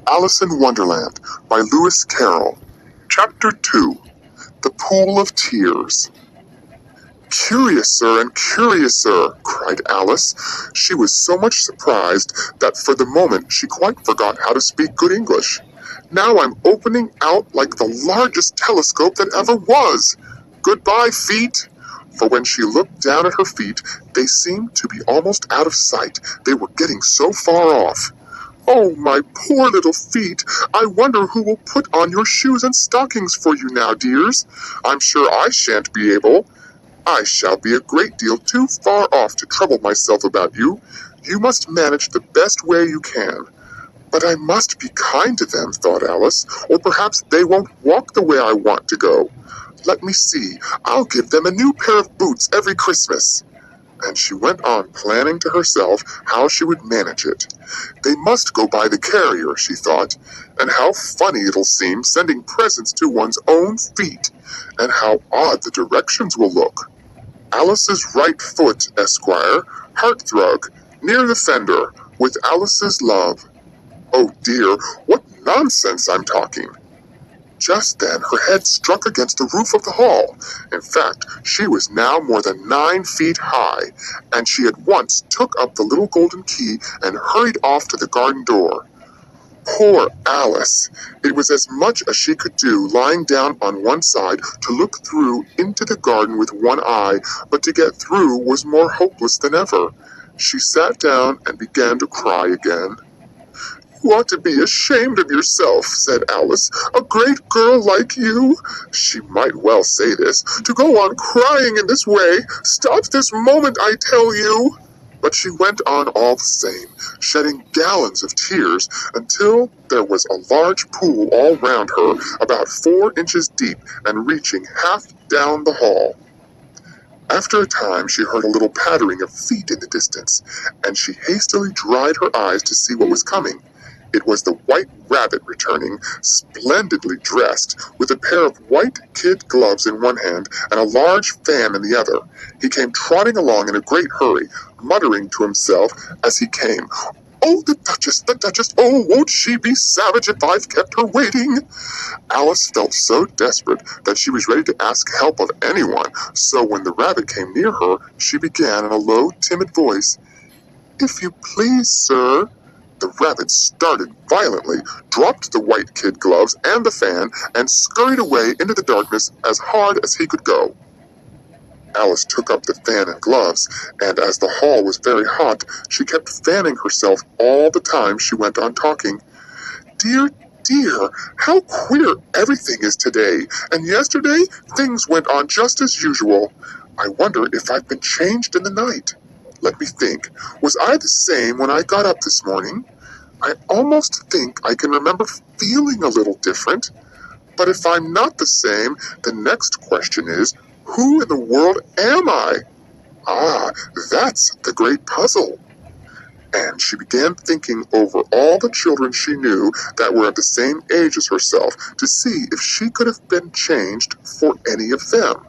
Alice in Wonderland by Lewis Carroll. Chapter 2. The Pool of Tears. "Curiouser and curiouser," cried Alice. She was so much surprised that for the moment she quite forgot how to speak good English. "Now I'm opening out like the largest telescope that ever was. Goodbye, feet." For when she looked down at her feet, they seemed to be almost out of sight. They were getting so far off. "Oh, my poor little feet! I wonder who will put on your shoes and stockings for you now, dears. I'm sure I shan't be able. I shall be a great deal too far off to trouble myself about you. You must manage the best way you can." "But I must be kind to them," thought Alice, "or perhaps they won't walk the way I want to go. Let me see, I'll give them a new pair of boots every Christmas." And she went on planning to herself how she would manage it. They must go by the carrier, she thought, and how funny it'll seem sending presents to one's own feet, and how odd the directions will look. "Alice's right foot, Esquire, hearthrug, near the fender, with Alice's love." Oh dear, what nonsense I'm talking! Just then her head struck against the roof of the hall. In fact, she was now more than 9 feet high, and she at once took up the little golden key and hurried off to the garden door. Poor Alice! It was as much as she could do, lying down on one side, to look through into the garden with one eye, but to get through was more hopeless than ever. She sat down and began to cry again. "You ought to be ashamed of yourself," said Alice. "A great girl like you," she might well say this, "to go on crying in this way. Stop this moment, I tell you." But she went on all the same, shedding gallons of tears, until there was a large pool all round her, about 4 inches deep and reaching half down the hall. After a time she heard a little pattering of feet in the distance, and she hastily dried her eyes to see what was coming. It was the White Rabbit returning, splendidly dressed, with a pair of white kid gloves in one hand and a large fan in the other. He came trotting along in a great hurry, muttering to himself as he came, "Oh, the Duchess, oh, won't she be savage if I've kept her waiting?" Alice felt so desperate that she was ready to ask help of anyone, so when the rabbit came near her, she began in a low, timid voice, "If you please, sir." The rabbit started violently, dropped the white kid gloves and the fan, and scurried away into the darkness as hard as he could go. Alice took up the fan and gloves, and as the hall was very hot, she kept fanning herself all the time she went on talking. "Dear, dear, how queer everything is today, and yesterday things went on just as usual. I wonder if I've been changed in the night. Let me think. Was I the same when I got up this morning? I almost think I can remember feeling a little different. But if I'm not the same, the next question is, who in the world am I? Ah, that's the great puzzle." And she began thinking over all the children she knew that were of the same age as herself, to see if she could have been changed for any of them.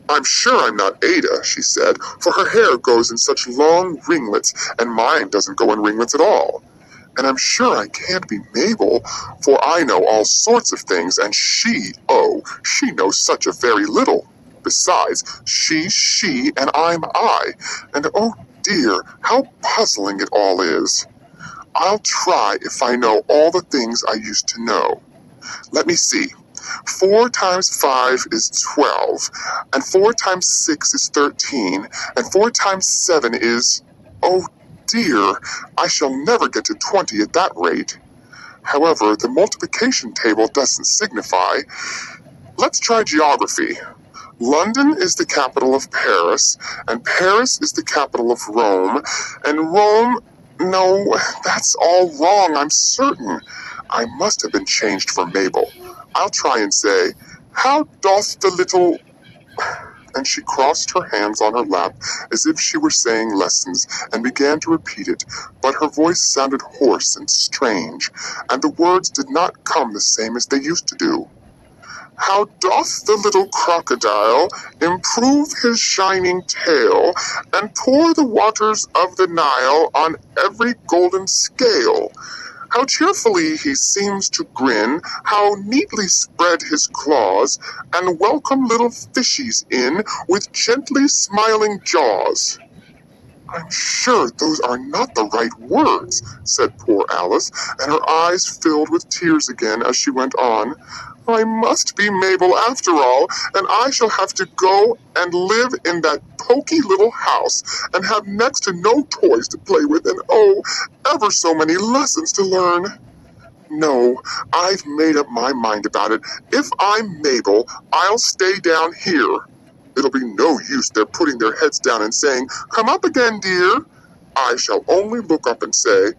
"I'm sure I'm not Ada," she said, "for her hair goes in such long ringlets, and mine doesn't go in ringlets at all. And I'm sure I can't be Mabel, for I know all sorts of things, and she knows such a very little. Besides, she's she, and I'm I, and oh dear, how puzzling it all is. I'll try if I know all the things I used to know. Let me see. 4 times 5 is 12, and 4 times 6 is 13, and 4 times 7 is... Oh dear, I shall never get to 20 at that rate. However, the multiplication table doesn't signify. Let's try geography. London is the capital of Paris, and Paris is the capital of Rome, and Rome... No, that's all wrong, I'm certain. I must have been changed for Mabel. I'll try and say, how doth the little... And she crossed her hands on her lap as if she were saying lessons, and began to repeat it, but her voice sounded hoarse and strange, and the words did not come the same as they used to do. How doth the little crocodile improve his shining tail, and pour the waters of the Nile on every golden scale? How cheerfully he seems to grin, how neatly spread his claws, and welcome little fishies in with gently smiling jaws." "I'm sure those are not the right words," said poor Alice, and her eyes filled with tears again as she went on. "I must be Mabel after all, and I shall have to go and live in that poky little house, and have next to no toys to play with, and oh, ever so many lessons to learn. No, I've made up my mind about it. If I'm Mabel, I'll stay down here. It'll be no use their putting their heads down and saying, 'Come up again, dear.' I shall only look up and say,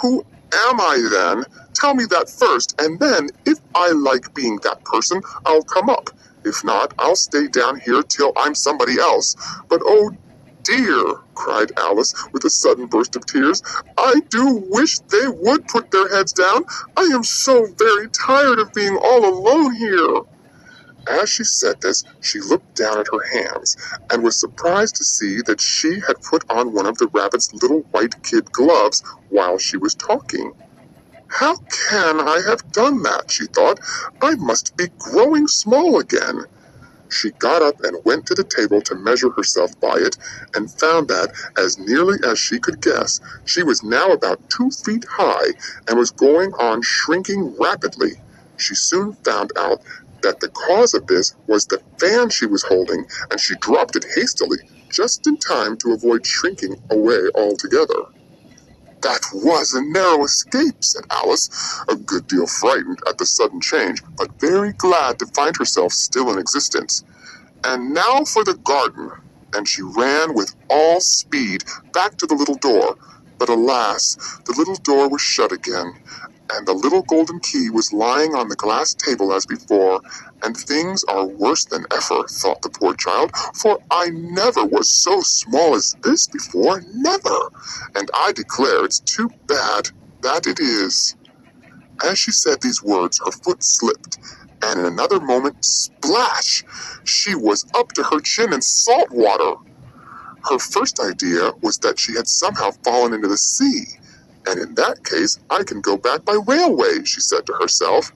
'Who am I then? Tell me that first, and then, if I like being that person, I'll come up. If not, I'll stay down here till I'm somebody else. But oh dear," cried Alice with a sudden burst of tears, "I do wish they would put their heads down. I am so very tired of being all alone here." As she said this, she looked down at her hands, and was surprised to see that she had put on one of the rabbit's little white kid gloves while she was talking. "How can I have done that?" she thought. "I must be growing small again." She got up and went to the table to measure herself by it, and found that, as nearly as she could guess, she was now about 2 feet high, and was going on shrinking rapidly. She soon found out that the cause of this was the fan she was holding, and she dropped it hastily, just in time to avoid shrinking away altogether. "That was a narrow escape," said Alice, a good deal frightened at the sudden change, but very glad to find herself still in existence. "And now for the garden." And she ran with all speed back to the little door. But alas, the little door was shut again, and the little golden key was lying on the glass table as before. "And things are worse than ever," thought the poor child, "for I never was so small as this before, never. And I declare it's too bad, that it is." As she said these words, her foot slipped, and in another moment, splash! She was up to her chin in salt water. Her first idea was that she had somehow fallen into the sea. "And in that case, I can go back by railway," she said to herself.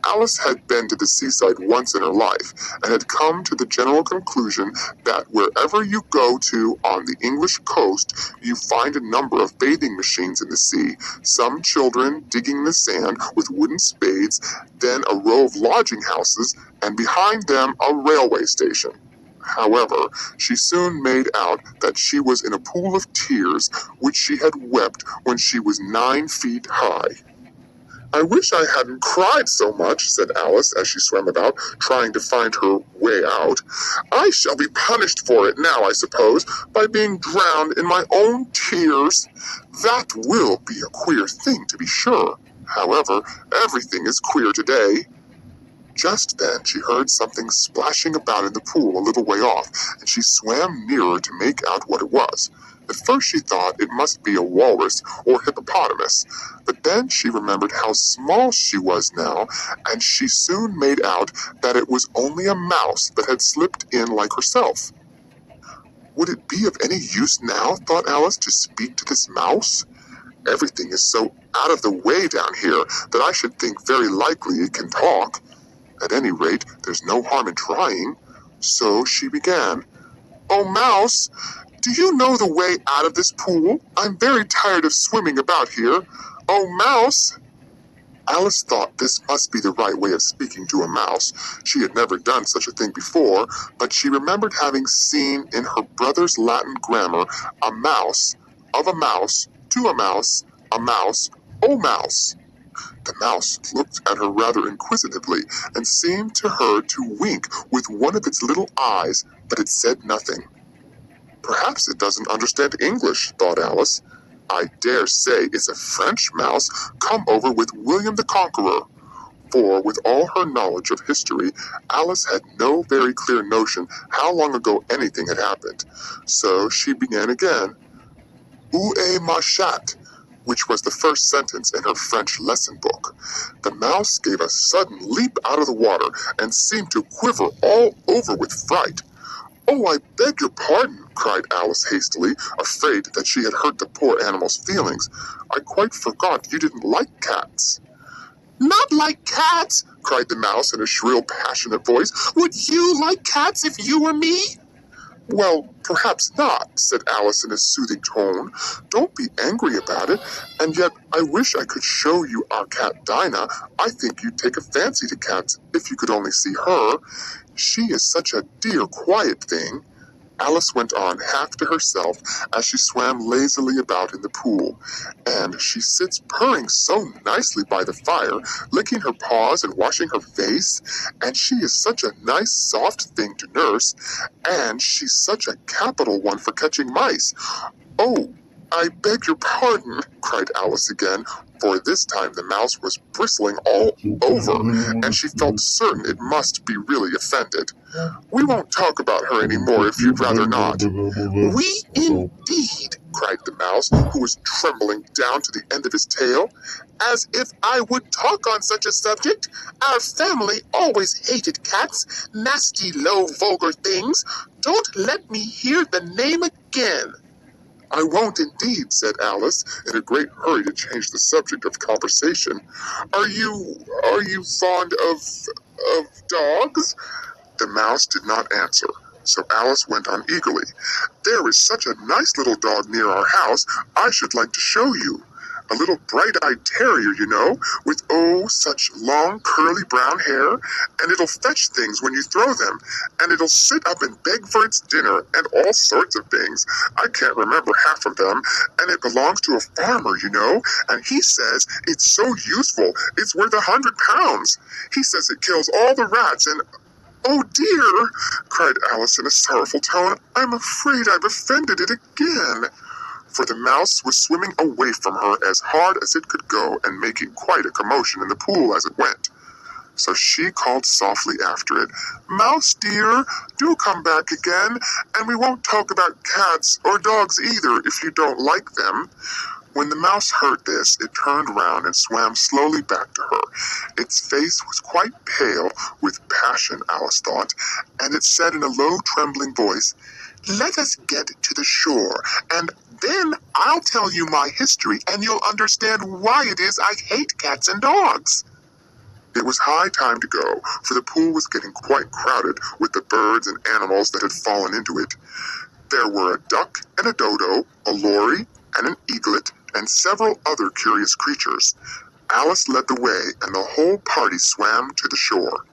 Alice had been to the seaside once in her life, and had come to the general conclusion that wherever you go to on the English coast, you find a number of bathing machines in the sea, some children digging the sand with wooden spades, then a row of lodging houses, and behind them a railway station. However, she soon made out that she was in a pool of tears, which she had wept when she was 9 feet high. "I wish I hadn't cried so much," said Alice as she swam about, trying to find her way out. "I shall be punished for it now, I suppose, by being drowned in my own tears. That will be a queer thing, to be sure. However, everything is queer today." Just then she heard something splashing about in the pool a little way off, and she swam nearer to make out what it was. At first she thought it must be a walrus or hippopotamus, but then she remembered how small she was now, and she soon made out that it was only a mouse that had slipped in like herself. "Would it be of any use now," thought Alice, "to speak to this mouse? Everything is so out of the way down here that I should think very likely it can talk. At any rate, there's no harm in trying." So she began. "Oh, Mouse, do you know the way out of this pool? I'm very tired of swimming about here. Oh, Mouse!" Alice thought this must be the right way of speaking to a mouse. She had never done such a thing before, but she remembered having seen in her brother's Latin grammar a mouse, of a mouse, to a mouse, oh mouse. The mouse looked at her rather inquisitively, and seemed to her to wink with one of its little eyes, but it said nothing. "Perhaps it doesn't understand English," thought Alice. "I dare say it's a French mouse come over with William the Conqueror." For, with all her knowledge of history, Alice had no very clear notion how long ago anything had happened. So she began again. "Où est ma chatte?" which was the first sentence in her French lesson book. The mouse gave a sudden leap out of the water, and seemed to quiver all over with fright. "Oh, I beg your pardon," cried Alice hastily, afraid that she had hurt the poor animal's feelings. "I quite forgot you didn't like cats." "Not like cats!" cried the mouse in a shrill, passionate voice. "Would you like cats if you were me?" "Well, perhaps not," said Alice in a soothing tone. "Don't be angry about it, and yet I wish I could show you our cat Dinah. I think you'd take a fancy to cats if you could only see her. She is such a dear, quiet thing." Alice went on half to herself as she swam lazily about in the pool, and she sits purring so nicely by the fire, licking her paws and washing her face, and she is such a nice soft thing to nurse, and she's such a capital one for catching mice. "Oh, I beg your pardon," cried Alice again, for this time the mouse was bristling all over, and she felt certain it must be really offended. "We won't talk about her any more if you'd rather not." "We indeed," cried the mouse, who was trembling down to the end of his tail. "As if I would talk on such a subject. Our family always hated cats, nasty, low, vulgar things. Don't let me hear the name again." "I won't indeed," said Alice, in a great hurry to change the subject of conversation. Are you fond of dogs?" The mouse did not answer, so Alice went on eagerly. "There is such a nice little dog near our house, I should like to show you. A little bright-eyed terrier, you know, with oh, such long curly brown hair, and it'll fetch things when you throw them, and it'll sit up and beg for its dinner, and all sorts of things. I can't remember half of them, and it belongs to a farmer, you know, and he says it's so useful, it's worth £100. He says it kills all the rats, and "Oh dear!" cried Alice in a sorrowful tone. "I'm afraid I've offended it again." For the mouse was swimming away from her as hard as it could go and making quite a commotion in the pool as it went. So she called softly after it, "Mouse dear, do come back again, and we won't talk about cats or dogs either if you don't like them." When the mouse heard this, it turned round and swam slowly back to her. Its face was quite pale with passion, Alice thought, and it said in a low, trembling voice, "Let us get to the shore, and then I'll tell you my history, and you'll understand why it is I hate cats and dogs." It was high time to go, for the pool was getting quite crowded with the birds and animals that had fallen into it. There were a duck and a dodo, a lory and an eaglet, and several other curious creatures. Alice led the way, and the whole party swam to the shore.